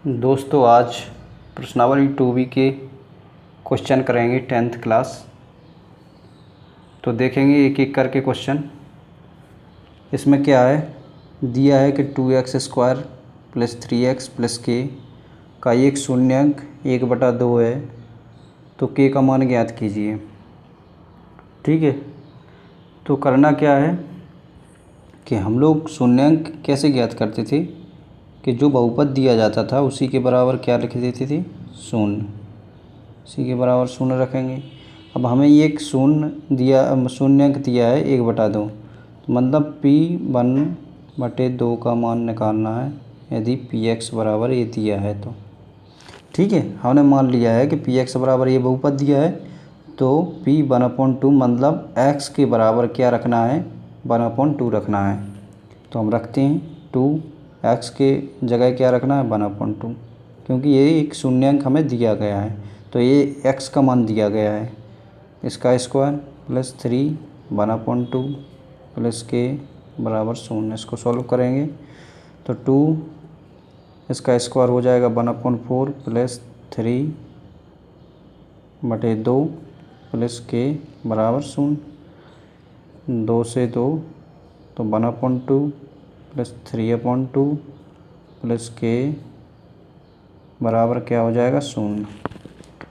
दोस्तों आज प्रश्नावली 2B के क्वेश्चन करेंगे 10th क्लास। तो देखेंगे एक एक करके क्वेश्चन। इसमें क्या है, दिया है कि 2x² + 3x + k का एक शून्यांक 1/2 है, तो k का मान ज्ञात कीजिए। ठीक है, तो करना क्या है कि हम लोग शून्यांक कैसे ज्ञात करते थे कि जो बहुपद दिया जाता था उसी के बराबर क्या लिख देते थे, शून्य। उसी के बराबर शून्य रखेंगे। अब हमें एक शून्यांक दिया है 1/2, तो मतलब p1/2 का मान निकालना है यदि px बराबर ये दिया है तो। ठीक है, हमने मान लिया है कि px बराबर ये बहुपद दिया है, तो p1/2 मतलब x के बराबर क्या रखना है, 1/2 रखना है। तो हम रखते हैं 2, x के जगह क्या रखना है 1/2, क्योंकि ये एक शून्यांक हमें दिया गया है, तो ये x का मान दिया गया है। इसका स्क्वायर + 3 1/2 + k बराबर 0। इसको सॉल्व करेंगे तो 2 इसका स्क्वायर हो जाएगा 1/4 + 3/2 + k बराबर 0। 2 से 2 तो 1/2 + 3/2 + k बराबर क्या हो जाएगा 0।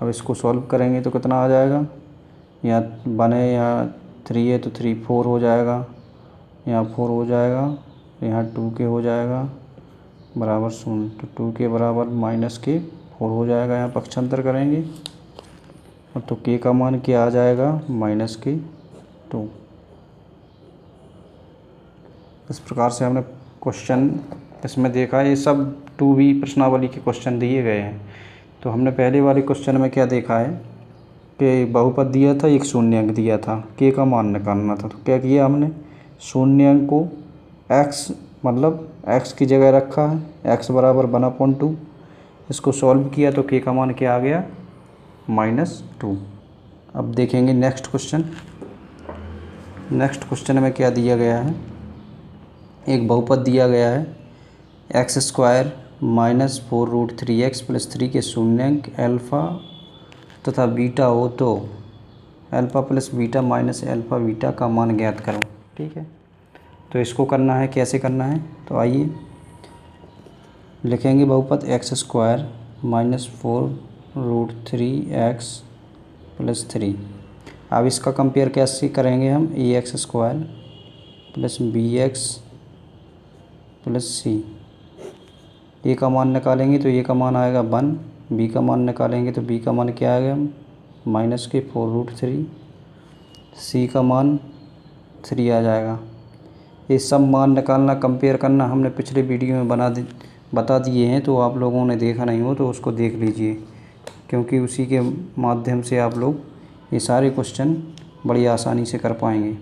अब इसको सॉल्व करेंगे तो कितना आ जाएगा, यहाँ 1 है यहाँ 3 है तो 3 4 हो जाएगा, यहाँ 4 हो जाएगा, यहाँ 2k हो जाएगा बराबर 0। तो 2k बराबर -k 4 हो जाएगा। यहाँ पक्षांतर करेंगे और तो k का मान क्या आ जाएगा -k 2। इस प्रकार से हमने क्वेश्चन इसमें देखा। ये सब 2B प्रश्नावली के क्वेश्चन दिए गए हैं। तो हमने पहले वाले क्वेश्चन में क्या देखा है कि बहुपद दिया था, एक शून्यांक दिया था, k का मान निकालना था। तो क्या किया हमने, शून्यांक को x मतलब x की जगह रखा है, x बराबर 1/2। इसको सॉल्व किया तो k का मान क्या आ गया -2। अब देखेंगे नेक्स्ट क्वेश्चन। नेक्स्ट क्वेश्चन में क्या दिया गया है, एक बहुपद दिया गया है x² - 4√3x + 3 के शून्यांक अल्फ़ा तथा बीटा हो तो अल्फ़ा + बीटा - अल्फ़ा बीटा का मान ज्ञात करो। ठीक है, तो इसको करना है, कैसे करना है, तो आइए लिखेंगे बहुपद x² - 4√3x + 3। अब इसका कंपेयर कैसे करेंगे हम, ax² + bx + c। a का मान निकालेंगे तो a का मान आएगा 1, b का मान निकालेंगे तो b का मान क्या आएगा -k 4√3, c का मान 3 आ जाएगा। ये सब मान निकालना, कंपेयर करना हमने पिछले वीडियो में बता दिए हैं, तो आप लोगों ने देखा नहीं हो तो उसको देख लीजिए, क्योंकि उसी के माध्यम से आप लोग ये सारे क्वेश्चन बड़ी आसानी से कर पाएंगे।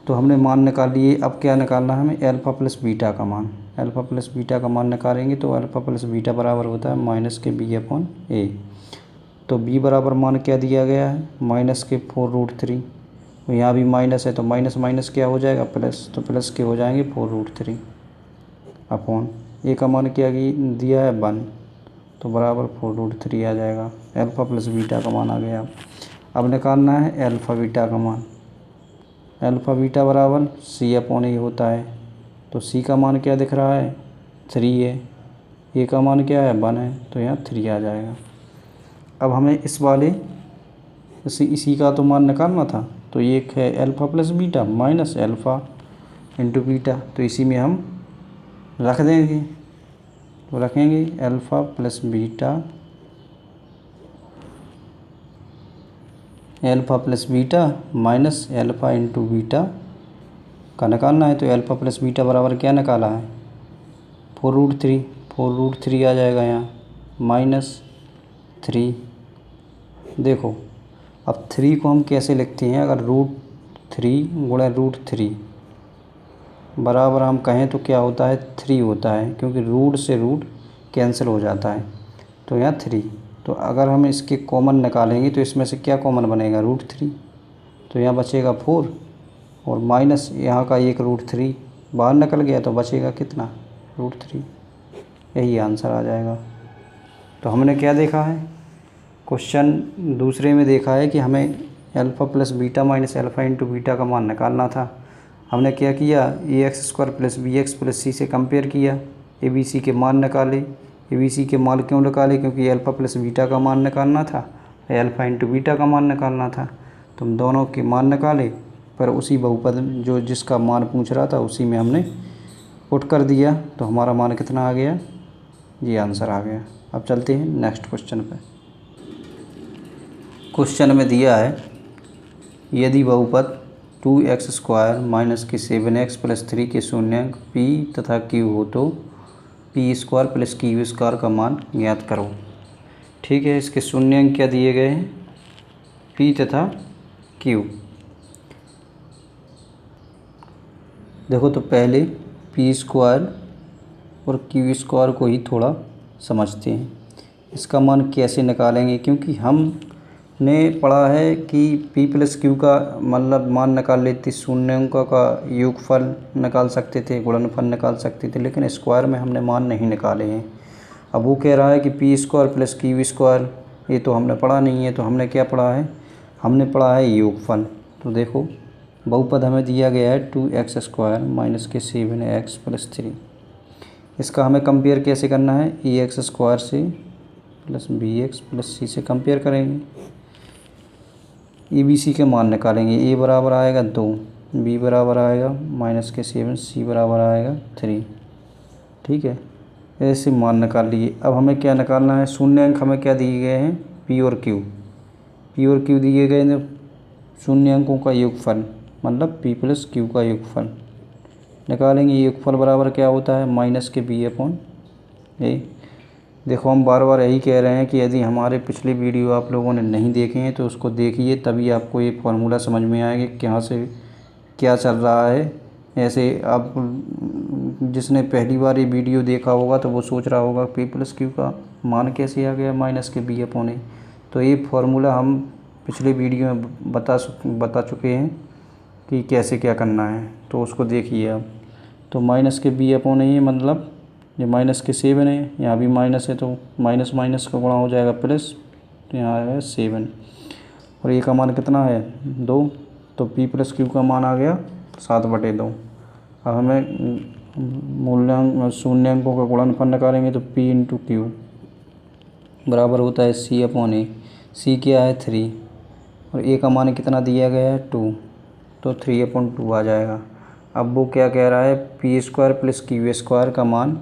तो हमने मान निकाल लिए। अब क्या निकालना है हमें, अल्फ़ा + बीटा का मान। अल्फ़ा + बीटा का मान निकालेंगे तो अल्फ़ा + बीटा बराबर होता है -k b/a। तो b बराबर मान क्या दिया गया है -k 4√3। तो यहाँ भी माइनस है तो माइनस माइनस क्या हो जाएगा प्लस, तो प्लस के हो जाएंगे 4√3 अपॉन a का मान क्या दिया है 1, तो बराबर 4√3 आ जाएगा। अल्फ़ा + बीटा का मान आ गया। अब निकालना है अल्फ़ा बीटा का मान। अल्फ़ा बीटा बराबर c/a होता है, तो c का मान क्या दिख रहा है 3 है, a का मान क्या है 1 है, तो यहाँ 3 आ जाएगा। अब हमें इसी का तो मान निकालना था, तो एक है alpha + beta minus alpha into beta, तो इसी में हम रख देंगे। तो रखेंगे alpha + beta, alpha + beta minus alpha into beta का निकालना है। तो अल्फ़ा + बीटा बराबर क्या निकाला है 4√3 आ जाएगा यहाँ -3। देखो अब 3 को हम कैसे लिखते हैं, अगर √3 गुणा √3 बराबर हम कहें तो क्या होता है 3 होता है, क्योंकि रूट से रूट कैंसिल हो जाता है, तो यहाँ 3। तो अगर हम इसके कॉमन निकालेंगे तो इसमें से क्या कॉमन बनेगा √3, तो यहाँ बचेगा 4 और माइनस यहाँ का एक √3 बाहर निकल गया, तो बचेगा कितना √3। यही आंसर आ जाएगा। तो हमने क्या देखा है, क्वेश्चन दूसरे में देखा है कि हमें alpha plus beta minus alpha into beta का मान निकालना था। हमने क्या किया, A X square plus B X plus C से कंपेयर किया, ए बी सी के मान निकाले। ए बी सी के मान क्यों निकाले, क्योंकि अल्फ़ा प्लस बीटा का मान निकालना था, अल्फ़ा इंटू बीटा का मान निकालना था। तो हम दोनों के मान निकाले, पर उसी बहुपद जो जिसका मान पूछ रहा था उसी में हमने पुट कर दिया, तो हमारा मान कितना आ गया, ये आंसर आ गया। अब चलते हैं नेक्स्ट क्वेश्चन पे। क्वेश्चन में दिया है, यदि बहुपद 2x² माइनस के 7x प्लस 3 के शून्यांक p तथा q हो तो p² प्लस q² का मान ज्ञात करो। ठीक है, इसके शून्यांक क्या दिए गए हैं, p तथा q। देखो तो पहले p² और q² को ही थोड़ा समझते हैं। इसका मान कैसे निकालेंगे, क्योंकि हमने पढ़ा है कि p प्लस q का मतलब मान निकाल लेते, शून्यांकों का योगफल निकाल सकते थे, गुणनफल निकाल सकते थे, लेकिन स्क्वायर में हमने मान नहीं निकाले हैं। अब वो कह रहा है कि p² प्लस q², ये तो हमने पढ़ा नहीं है। तो हमने क्या पढ़ा है, हमने पढ़ा है योगफल। तो देखो बहुपद हमें दिया गया है 2x² माइनस के 7x प्लस 3। इसका हमें कंपेयर कैसे करना है, ax² से प्लस bx प्लस c से कंपेयर करेंगे। ए बी सी के मान निकालेंगे, a बराबर आएगा 2, b बराबर आएगा माइनस के 7, c बराबर आएगा 3। ठीक है, ऐसे मान निकाल लिए। अब हमें क्या निकालना है, शून्यांक हमें क्या दिए गए हैं, p और q दिए गए हैं। शून्यांकों का योगफल मतलब p प्लस q का योगफल निकालेंगे। योगफल बराबर क्या होता है, माइनस के b/a। देखो हम बार बार यही कह रहे हैं कि यदि हमारे पिछली वीडियो आप लोगों ने नहीं देखे हैं तो उसको देखिए, तभी आपको ये फार्मूला समझ में आएगा कि कहाँ से क्या चल रहा है। ऐसे आप जिसने पहली बार ये वीडियो देखा होगा तो वो सोच रहा होगा p प्लस q का मान कैसे आ गया माइनस के b/a। तो ये फार्मूला हम पिछले वीडियो में बता चुके हैं कि कैसे क्या करना है, तो उसको देखिए आप। तो माइनस के b/a मतलब ये माइनस के 7 है, यहाँ भी माइनस है तो माइनस माइनस का गुणा हो जाएगा प्लस, तो यहाँ आएगा 7 और ये का मान कितना है 2, तो p प्लस q का मान आ गया 7/2। अब हमें मूल्यांक शून्यांकों का गुणनफल निकालेंगे, तो p इंटू क्यू बराबर होता है c/a। c क्या है 3 और a का मान कितना दिया गया है 2, तो 3/2 आ जाएगा। अब वो क्या कह रहा है, p² प्लस q² का मान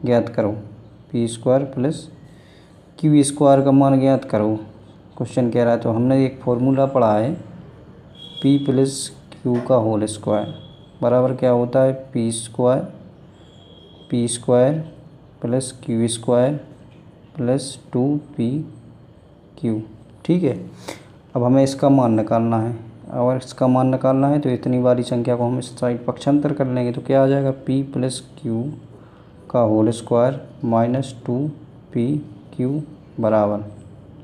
ज्ञात करो, p² प्लस q² का मान ज्ञात करो, क्वेश्चन कह रहा है। तो हमने एक फॉर्मूला पढ़ा है, p प्लस q का होल स्क्वायर बराबर क्या होता है, p² plus q² plus 2pq। ठीक है, अब हमें इसका मान निकालना है। अगर इसका मान निकालना है तो इतनी वाली संख्या को हम इस साइड पक्षांतर कर लेंगे, तो क्या आ जाएगा, p प्लस q का होल स्क्वायर माइनस 2pq बराबर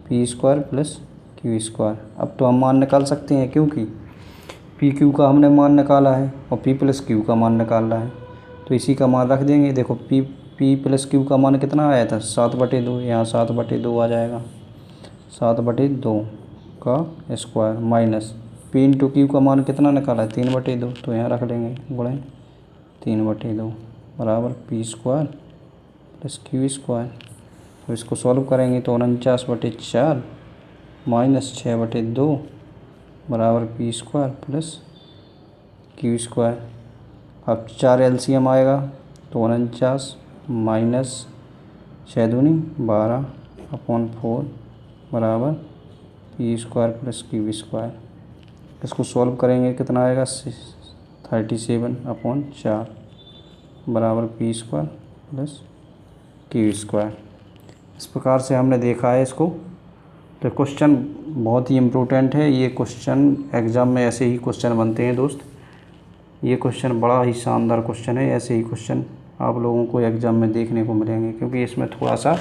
p² प्लस q²। अब तो हम मान निकाल सकते हैं, क्योंकि pq का हमने मान निकाला है और p प्लस q का मान निकालना है, तो इसी का मान रख देंगे। देखो p प्लस q का मान कितना आया था 7/2, यहाँ 7/2 आ जाएगा, 7/2 का square minus p into Q का मान कितना निकाला है 3/2, तो यहाँ रख लेंगे गुणे 3/2 बराबर p² प्लस q²। तो इसको सॉल्व करेंगे तो 49/4 माइनस 6/2 बराबर p² प्लस q²। अब 4 एलसीएम आएगा तो 49 माइनस 6 दूनी 12/4 बराबर p² प्लस q²। इसको सॉल्व करेंगे कितना आएगा 37/4 बराबर p² प्लस q²। इस प्रकार से हमने देखा है इसको। तो क्वेश्चन बहुत ही इम्पोर्टेंट है, ये क्वेश्चन एग्ज़ाम में ऐसे ही क्वेश्चन बनते हैं दोस्त। ये क्वेश्चन बड़ा ही शानदार क्वेश्चन है, ऐसे ही क्वेश्चन आप लोगों को एग्ज़ाम में देखने को मिलेंगे, क्योंकि इसमें थोड़ा सा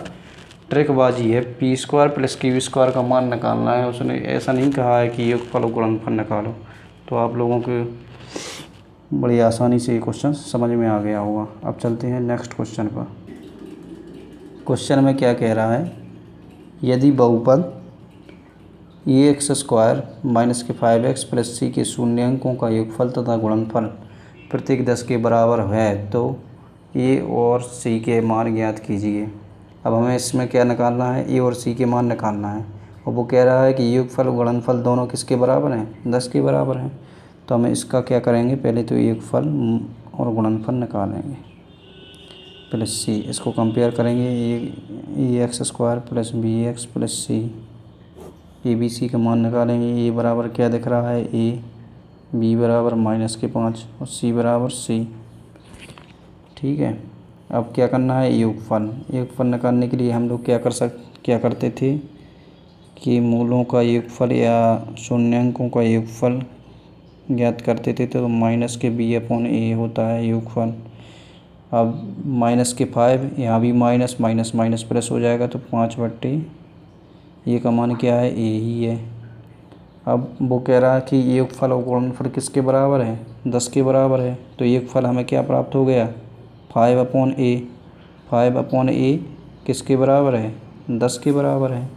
ट्रिकबाजी है। p² प्लस q² का मान निकालना है, उसने ऐसा नहीं कहा है कि योगफल और गुणनफल निकालो। तो आप लोगों को बड़ी आसानी से ये क्वेश्चन समझ में आ गया होगा। अब चलते हैं नेक्स्ट क्वेश्चन पर। क्वेश्चन में क्या कह रहा है, यदि बहुपद ax² माइनस के 5x प्लस c के शून्यांकों का योगफल तथा गुणनफल प्रत्येक 10 के बराबर है तो a और c के मान ज्ञात कीजिए। अब हमें इसमें क्या निकालना है, a और c के मान निकालना है, और वो कह रहा है कि योगफल और गुणनफल दोनों किसके बराबर हैं, 10 के बराबर हैं। तो हमें इसका क्या करेंगे, पहले तो योगफल और गुणनफल निकालेंगे प्लस c, इसको कंपेयर करेंगे, ax² plus bx plus c, A B C का मान निकालेंगे। ए बराबर क्या दिख रहा है, ए, बी बराबर -5 और सी बराबर सी। ठीक है, अब क्या करना है, योगफल निकालने के लिए हम लोग क्या करते थे कि मूलों का योगफल या शून्यांकों का योगफल ज्ञात करते थे, तो -b/a होता है योगफल। अब -5, यहाँ भी माइनस माइनस माइनस प्लस हो जाएगा, तो 5/, ये का मान क्या है, ए ही है। अब वो कह रहा है कि योगफल और गुणनफल किसके बराबर है, 10 के बराबर है। तो योगफल हमें क्या प्राप्त हो गया, 5/a। 5/a किसके बराबर है, 10 के बराबर है।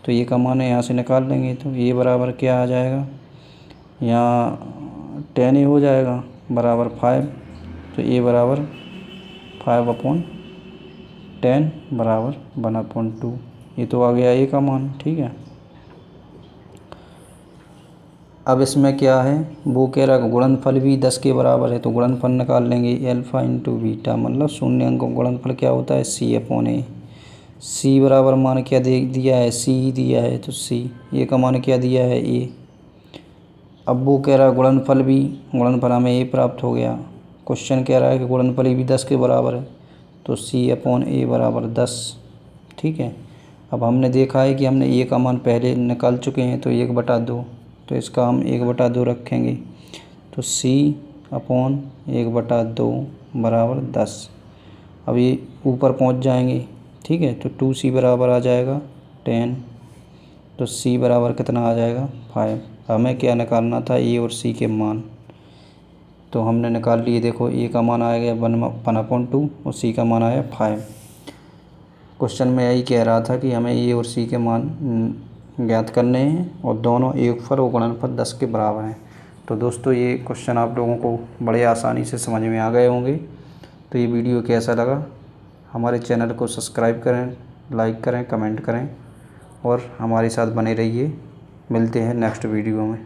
तो ये का मान यहाँ से निकाल लेंगे, तो ये बराबर क्या आ जाएगा, यहाँ 10a हो जाएगा बराबर 5। तो ए बराबर 5/10 बराबर 1/2। ये तो आ गया ए का मान। ठीक है, अब इसमें क्या है, वो कह रहा है गुणनफल भी 10 के बराबर है, तो गुणनफल निकाल लेंगे, अल्फ़ा इंटू बीटा, मतलब शून्यांक का गुणनफल क्या होता है, c/a। c बराबर मान क्या दे दिया है, c ही दिया है, तो c, ये का मान क्या दिया है, a। अब वो कह रहा है गुणनफल हमें a प्राप्त हो गया। क्वेश्चन कह रहा है कि गुणनफल भी 10 के बराबर है, तो c/a बराबर 10। ठीक है, अब हमने देखा है कि हमने a का मान पहले निकाल चुके हैं, तो 1/2, तो इसका हम 1/2 रखेंगे, तो c/1/2 बराबर 10। अब ये ऊपर पहुंच जाएंगे। ठीक है, तो 2c बराबर आ जाएगा 10, तो c बराबर कितना आ जाएगा, 5। हमें क्या निकालना था, a और c के मान, तो हमने निकाल लिए। देखो a का मान आया गया 1/2 और c का मान आया 5। क्वेश्चन में यही कह रहा था कि हमें a और c के मान ज्ञात करने हैं, और दोनों योगफल और गुणनफल 10 के बराबर हैं। तो दोस्तों, ये क्वेश्चन आप लोगों को बड़े आसानी से समझ में आ गए होंगे। तो ये वीडियो कैसा लगा, हमारे चैनल को सब्सक्राइब करें, लाइक करें, कमेंट करें, और हमारे साथ बने रहिए। मिलते हैं नेक्स्ट वीडियो में।